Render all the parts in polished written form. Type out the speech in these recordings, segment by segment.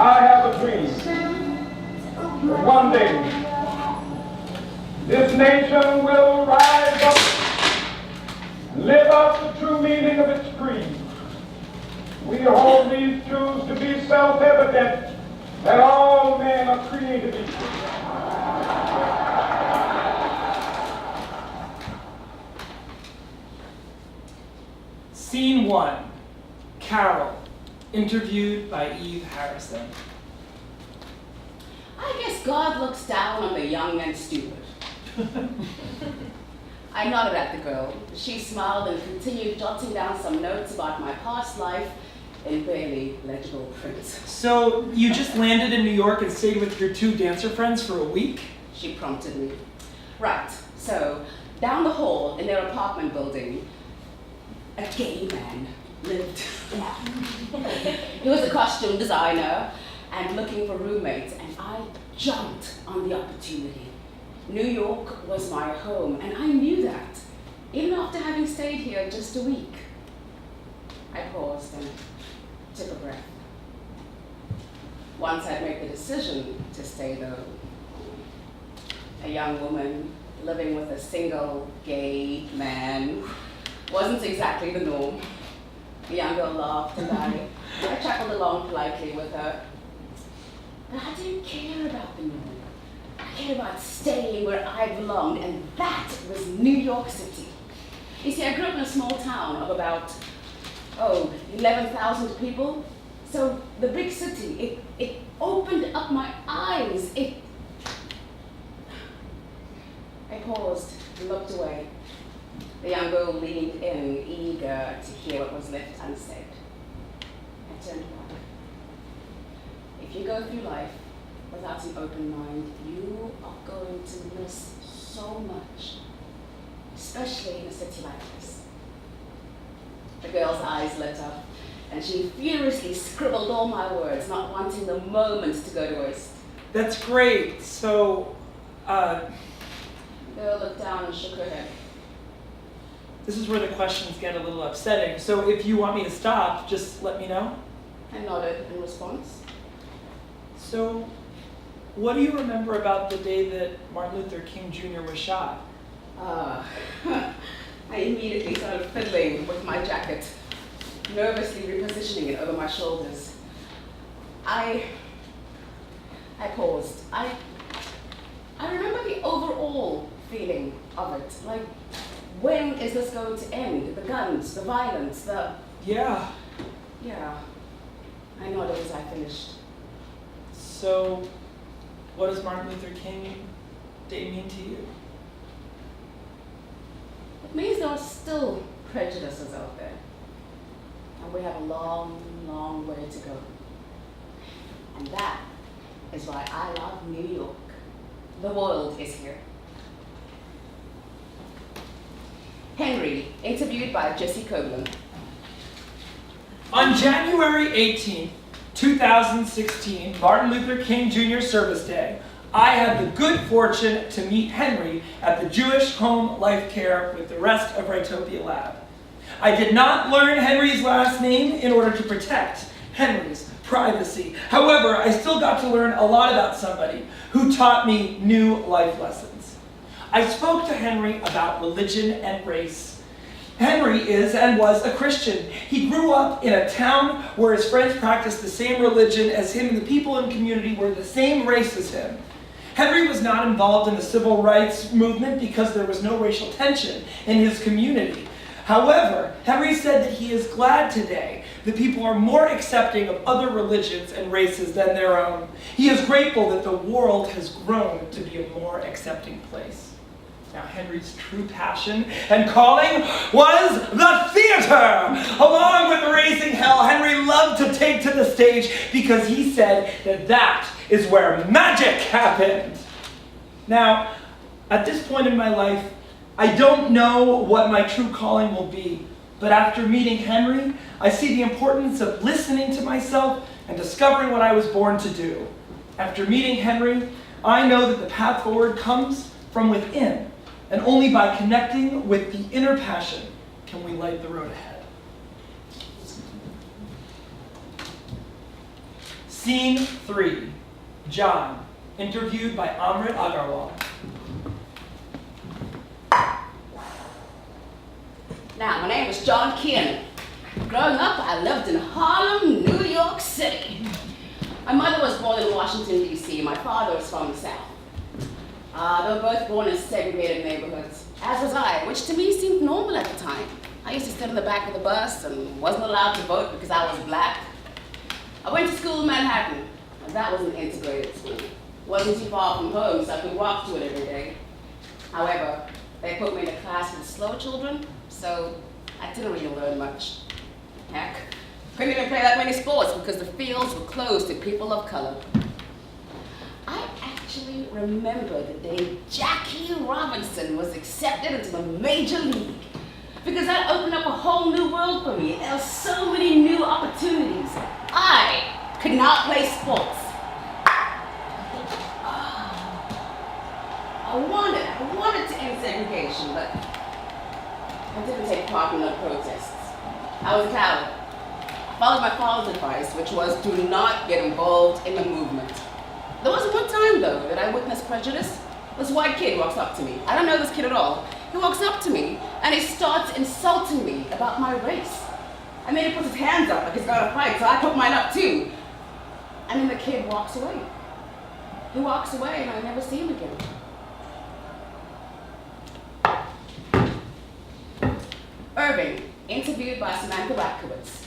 I have a dream that one day this nation will rise up and live out the true meaning of its creed. We hold these truths to be self-evident that all men are created equal. Scene 1, Carol, interviewed by Eve Harrison. I guess God looks down on the young and stupid. I nodded at the girl. She smiled and continued jotting down some notes about my past life in barely legible print. So you just landed in New York and stayed with your 2 dancer friends for a week? She prompted me. Right, so down the hall in their apartment building, a gay man lived. He was a costume designer and looking for roommates, and I jumped on the opportunity. New York was my home, and I knew that, even after having stayed here just a week. I paused and took a breath. Once I'd made the decision to stay, though, a young woman living with a single gay man wasn't exactly the norm. The young girl laughed, and I chuckled along politely with her. But I didn't care about the norm. I cared about staying where I belonged, and that was New York City. You see, I grew up in a small town of about, 11,000 people. So the big city, it opened up my eyes. I paused and looked away. The young girl leaned in, eager to hear what was left unsaid. I turned back. If you go through life without an open mind, you are going to miss so much, especially in a city like this. The girl's eyes lit up, and she furiously scribbled all my words, not wanting the moment to go to waste. That's great. So, The girl looked down and shook her head. this is where the questions get a little upsetting. So if you want me to stop, just let me know. I nodded in response. So, what do you remember about the day that Martin Luther King Jr. was shot? I immediately started fiddling with my jacket, nervously repositioning it over my shoulders. I paused. I remember the overall feeling of it. Like, when is this going to end? The guns, the violence, Yeah. Yeah. I nodded as I finished. So, what does Martin Luther King Day mean to you? It means there are still prejudices out there. And we have a long, long way to go. And that is why I love New York. The world is here. Henry, interviewed by Jesse Koblin. On January 18th, 2016, Martin Luther King Jr. Service Day, I had the good fortune to meet Henry at the Jewish Home Lifecare with the rest of Writopia Lab. I did not learn Henry's last name in order to protect Henry's privacy. However, I still got to learn a lot about somebody who taught me new life lessons. I spoke to Henry about religion and race. Henry is and was a Christian. He grew up in a town where his friends practiced the same religion as him, and the people in the community were the same race as him. Henry was not involved in the civil rights movement because there was no racial tension in his community. However, Henry said that he is glad today that people are more accepting of other religions and races than their own. He is grateful that the world has grown to be a more accepting place. Now, Henry's true passion and calling was the theater. Along with raising hell, Henry loved to take to the stage because he said that that is where magic happened. Now, at this point in my life, I don't know what my true calling will be, but after meeting Henry, I see the importance of listening to myself and discovering what I was born to do. After meeting Henry, I know that the path forward comes from within, and only by connecting with the inner passion can we light the road ahead. Scene 3. John, interviewed by Amrit Aggarwa. Now, my name is John Kiernan. Growing up, I lived in Harlem, New York City. My mother was born in Washington, D.C. My father was from the South. They were both born in segregated neighborhoods, as was I, which to me seemed normal at the time. I used to sit in the back of the bus and wasn't allowed to vote because I was black. I went to school in Manhattan, and that was an integrated school. It wasn't too far from home, so I could walk to it every day. However, they put me in a class with slow children, so I didn't really learn much. Heck, couldn't even play that many sports because the fields were closed to people of color. I actually remember the day Jackie Robinson was accepted into the major league, because that opened up a whole new world for me. There were so many new opportunities. I could now play sports. I wanted to end segregation, but I didn't take part in the protests. I was a coward. I followed my father's advice, which was do not get involved in the movement. There was one time, though, that I witnessed prejudice. This white kid walks up to me. I don't know this kid at all. He walks up to me, and he starts insulting me about my race. And then he puts his hands up like he's got a fight, so I put mine up too. And then the kid walks away. He walks away, and I never see him again. Irving, interviewed by Samantha Rapkiewicz.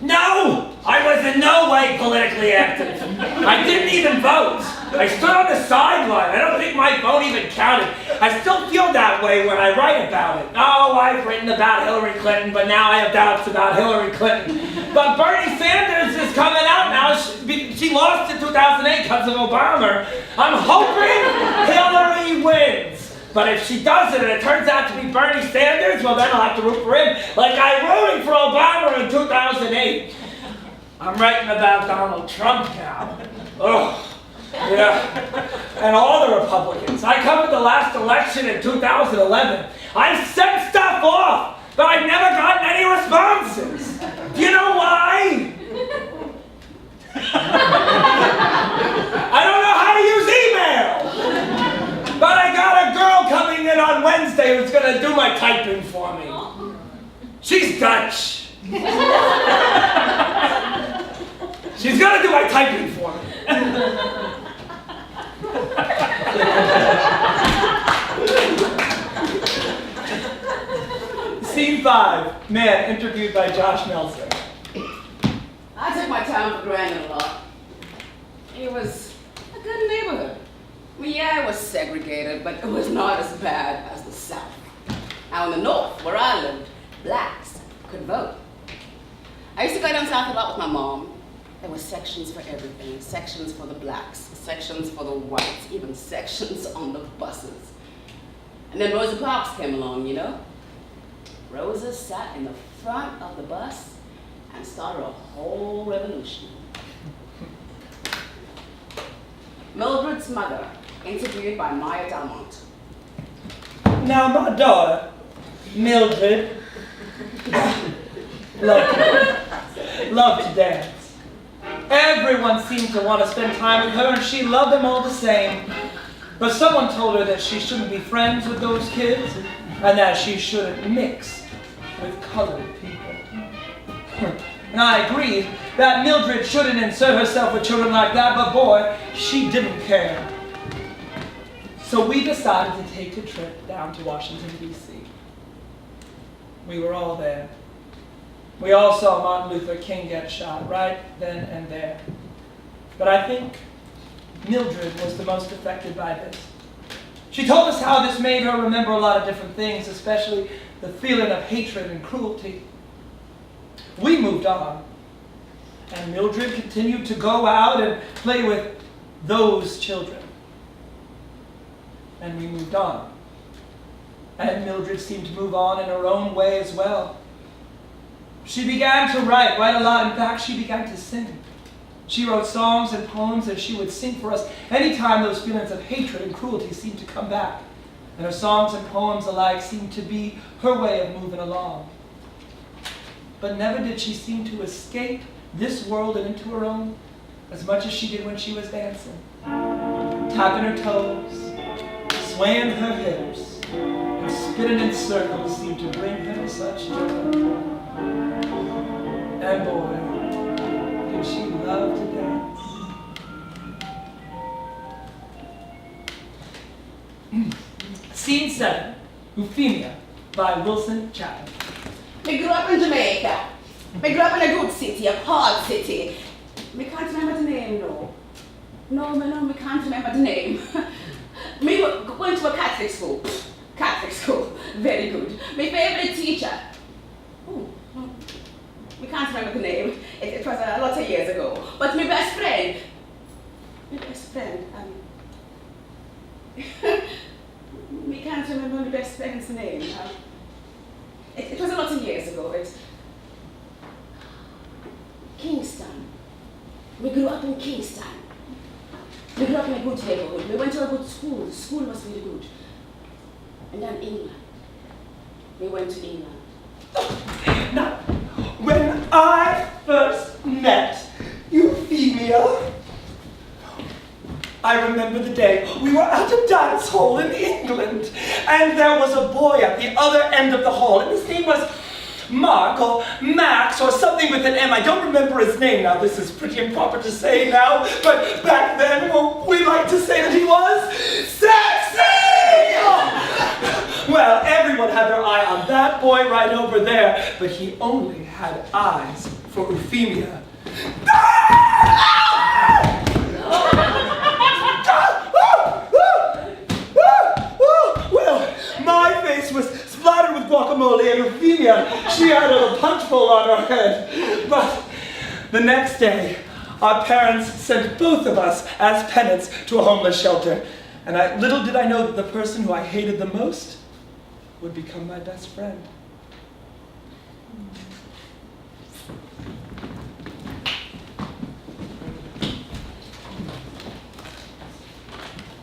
No! I was in no way politically active. I didn't even vote. I stood on the sideline. I don't think my vote even counted. I still feel that way when I write about it. Oh, I've written about Hillary Clinton, but now I have doubts about Hillary Clinton. But Bernie Sanders is coming out now. She lost in 2008 because of Obama. I'm hoping Hillary wins. But if she doesn't and it turns out to be Bernie Sanders, well then I'll have to root for him like I'm rooting for Obama in 2008. I'm writing about Donald Trump now. Ugh. Yeah. And all the Republicans. I covered the last election in 2011. I've sent stuff off, but I've never gotten any responses. Do you know why? I don't know how to use email. But I got a girl coming in on Wednesday who's going to do my typing for me. She's Dutch. She's going to do my typing for me. Scene 5. Man, interviewed by Josh Melcer. I took my town for granted a lot. It was a good neighborhood. I mean, yeah, it was segregated, but it was not as bad as the South. Now in the North, where I lived, blacks could vote. I used to go down south a lot with my mom. There were sections for everything. Sections for the blacks, sections for the whites, even sections on the buses. And then Rosa Parks came along, you know? Rosa sat in the front of the bus and started a whole revolution. Mildred's mother, interviewed by Delmont. Now my daughter, Mildred, loved to dance. Everyone seemed to want to spend time with her, and she loved them all the same. But someone told her that she shouldn't be friends with those kids, and that she shouldn't mix with colored people. And I agreed that Mildred shouldn't insert herself with children like that, but boy, she didn't care. So we decided to take a trip down to Washington, D.C. We were all there. We all saw Martin Luther King get shot right then and there. But I think Mildred was the most affected by this. She told us how this made her remember a lot of different things, especially the feeling of hatred and cruelty. We moved on, and Mildred continued to go out and play with those children. And we moved on. And Mildred seemed to move on in her own way as well. She began to write a lot. In fact, she began to sing. She wrote songs and poems, and she would sing for us anytime those feelings of hatred and cruelty seemed to come back. And her songs and poems alike seemed to be her way of moving along. But never did she seem to escape this world and into her own. as much as she did when she was dancing. Tapping her toes, swaying her hips, and spinning in circles seemed to bring her such joy. And boy, did she love to dance. Scene 7, Euphemia, by Wilson Chapman. We grew up in Jamaica. We grew up in a good city, a hard city. We can't remember the name, no. No, we can't remember the name. We went to a Catholic school. Catholic school, very good. My favorite teacher. Oh, we can't remember the name. It was a lot of years ago. But my best friend. We can't remember my best friend's name. It was a lot of years ago. Kingston. We grew up in Kingston. We grew up in a good neighborhood. We went to a good school. The school was really good. And then England. We went to England. Now, when I first met Euphemia, I remember the day we were at a dance hall in England, and there was a boy at the other end of the hall, and his name was Mark or Max or something with an M. I don't remember his name now. This is pretty improper to say now, but back then, well, we liked to say that he was sexy! Well, everyone had their eye on that boy right over there, but he only had eyes for Euphemia. Well, my face was splattered with guacamole, and Euphemia, she had a punch bowl on her head. But the next day, our parents sent both of us as penance to a homeless shelter. And little did I know that the person who I hated the most would become my best friend.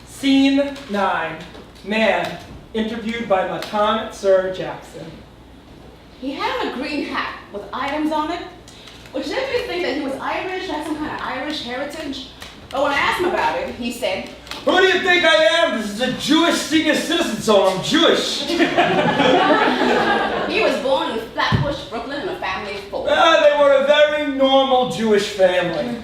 Scene 9, man, interviewed by Matan Tzur-Jackson. He had on a green hat with items on it, which led me to think that he was Irish, had some kind of Irish heritage. But when I asked him about it, he said, Who do you think I am? This is a Jewish senior citizen, so I'm Jewish. he was born in Flatbush, Brooklyn, in a family of 4. They were a very normal Jewish family.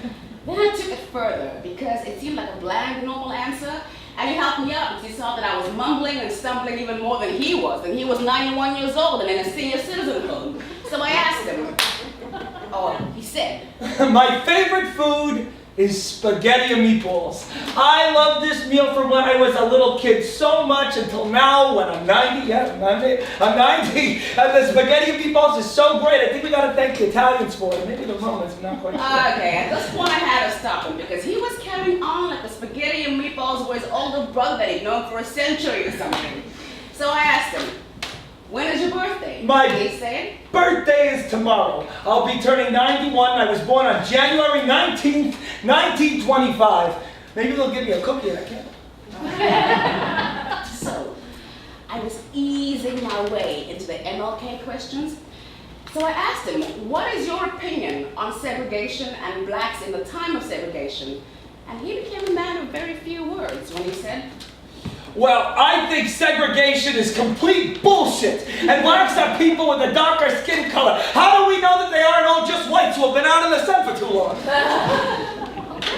Then I took it further because it seemed like a bland, normal answer, and he helped me out because he saw that I was mumbling and stumbling even more than he was, and he was 91 years old and in a senior citizen home. So I asked him, he said, My favorite food is spaghetti and meatballs. I love this meal from when I was a little kid so much until now when I'm 90. Yeah, I'm 90. And the spaghetti and meatballs is so great. I think we gotta thank the Italians for it. Maybe the Romans, I'm not quite sure. Okay, at this point I had to stop him because he was carrying on like the spaghetti and meatballs were his older brother that he'd known for a century or something. So I asked him, when is your birthday? He said, birthday is tomorrow. I'll be turning 91. I was born on January 19th, 1925. Maybe they'll give me a cookie and I can't. So, I was easing my way into the MLK questions. So I asked him, what is your opinion on segregation and blacks in the time of segregation? And he became a man of very few words when he said, Well, I think segregation is complete bullshit, and blacks are people with a darker skin color. How do we know that they aren't all just whites who have been out in the sun for too long?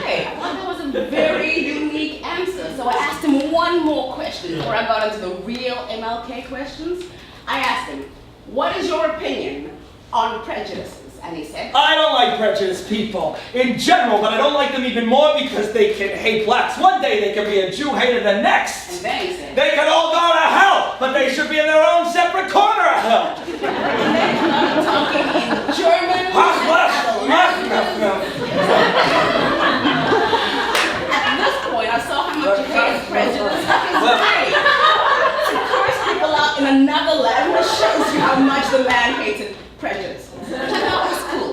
Okay, I thought that was a very unique answer. So I asked him one more question before I got into the real MLK questions. I asked him, what is your opinion on prejudices? And he said, I don't like prejudiced people in general, but I don't like them even more because they can hate blacks. One day they can be a Jew hater the next. And then he said, they can all go to hell, but they should be in their own separate corner of hell. and then he started talking in German. At this point, I saw how much he hated prejudice. To curse people out in another language shows you how much the man hated prejudice, which I thought was cool.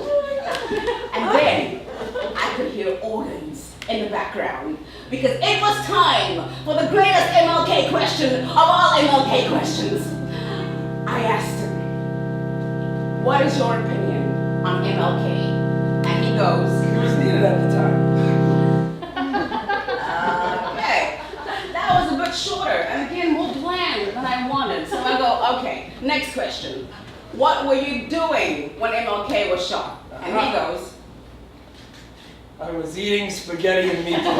And then I could hear organs in the background because it was time for the greatest MLK question of all MLK questions. I asked him, what is your opinion on MLK? And he goes, It was needed at the time. Okay, next question. What were you doing when MLK was shot? And he goes, I was eating spaghetti and meatballs.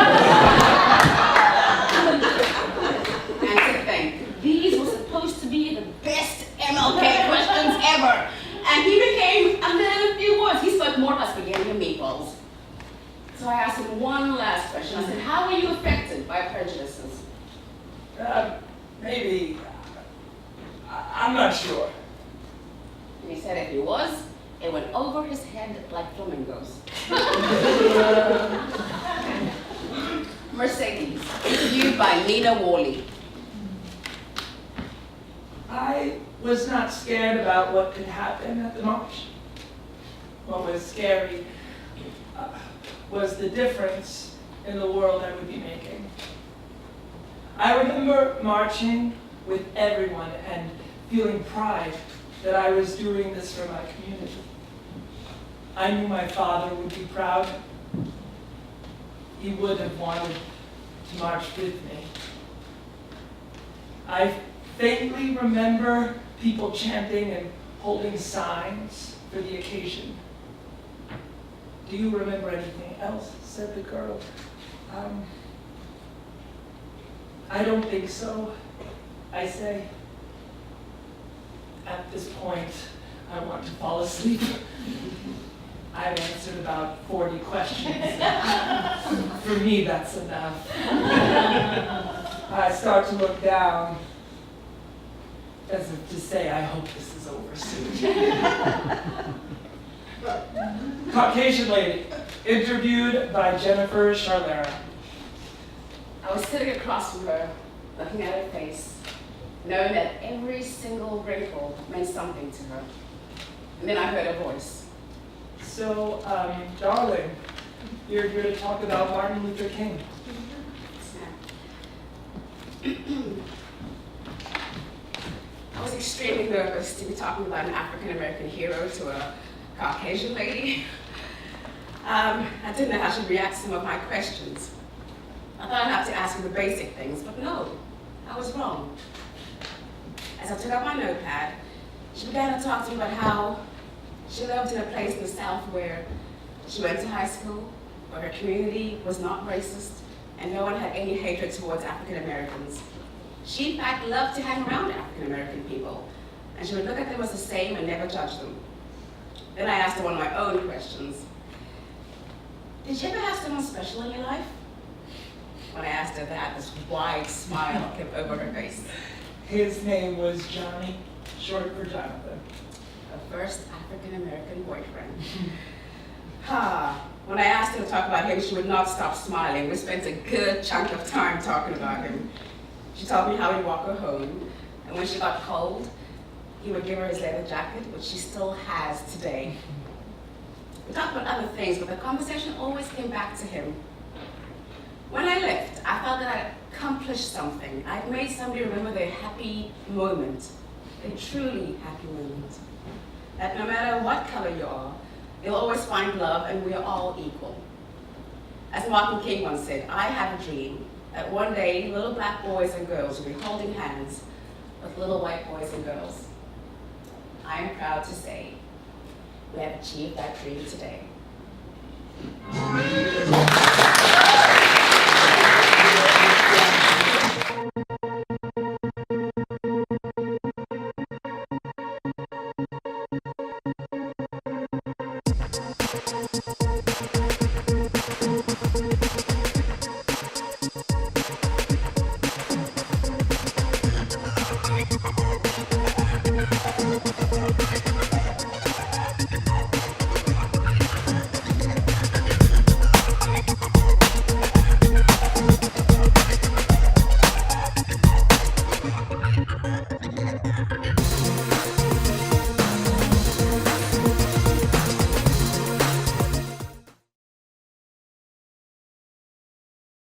and to think, these were supposed to be the best MLK questions ever. And he became a man of few words. He spoke more about spaghetti and meatballs. So I asked him one last question. I said, how were you affected by prejudices? Maybe. I'm not sure. And he said if he was, it went over his head like flamingos. Mercedes, interviewed by Nina Worley. I was not scared about what could happen at the march. What was scary was the difference in the world I would be making. I remember marching with everyone and feeling pride that I was doing this for my community. I knew my father would be proud. He would have wanted to march with me. I faintly remember people chanting and holding signs for the occasion. Do you remember anything else? Said the girl. I don't think so, I say. At this point, I want to fall asleep. I've answered about 40 questions. For me, that's enough. I start to look down, as if to say, I hope this is over soon. Caucasian lady, interviewed by Jennifer Charlera. I was sitting across from her, looking at her face, knowing that every single wrinkle meant something to her. And then I heard a voice. So, darling, you're here to talk about Martin Luther King. I was extremely nervous to be talking about an African-American hero to a Caucasian lady. I didn't know how she'd react to some of my questions. I thought I'd have to ask her the basic things, but no, I was wrong. As I took out my notepad, she began to talk to me about how she lived in a place in the South where she went to high school, where her community was not racist, and no one had any hatred towards African Americans. She, in fact, loved to hang around African American people, and she would look at them as the same and never judge them. Then I asked her one of my own questions. Did you ever have someone special in your life? When I asked her that, this wide smile came over her face. His name was Johnny, short for Jonathan. Her first African-American boyfriend. When I asked her to talk about him, she would not stop smiling. We spent a good chunk of time talking about him. She told me how he'd walk her home, and when she got cold, he would give her his leather jacket, which she still has today. We talked about other things, but the conversation always came back to him. When I left, I felt that I'd accomplished something. I'd made somebody remember their happy moment, a truly happy moment. That no matter what color you are, you'll always find love and we are all equal. As Martin King once said, I have a dream that one day little black boys and girls will be holding hands with little white boys and girls. I am proud to say we have achieved that dream today.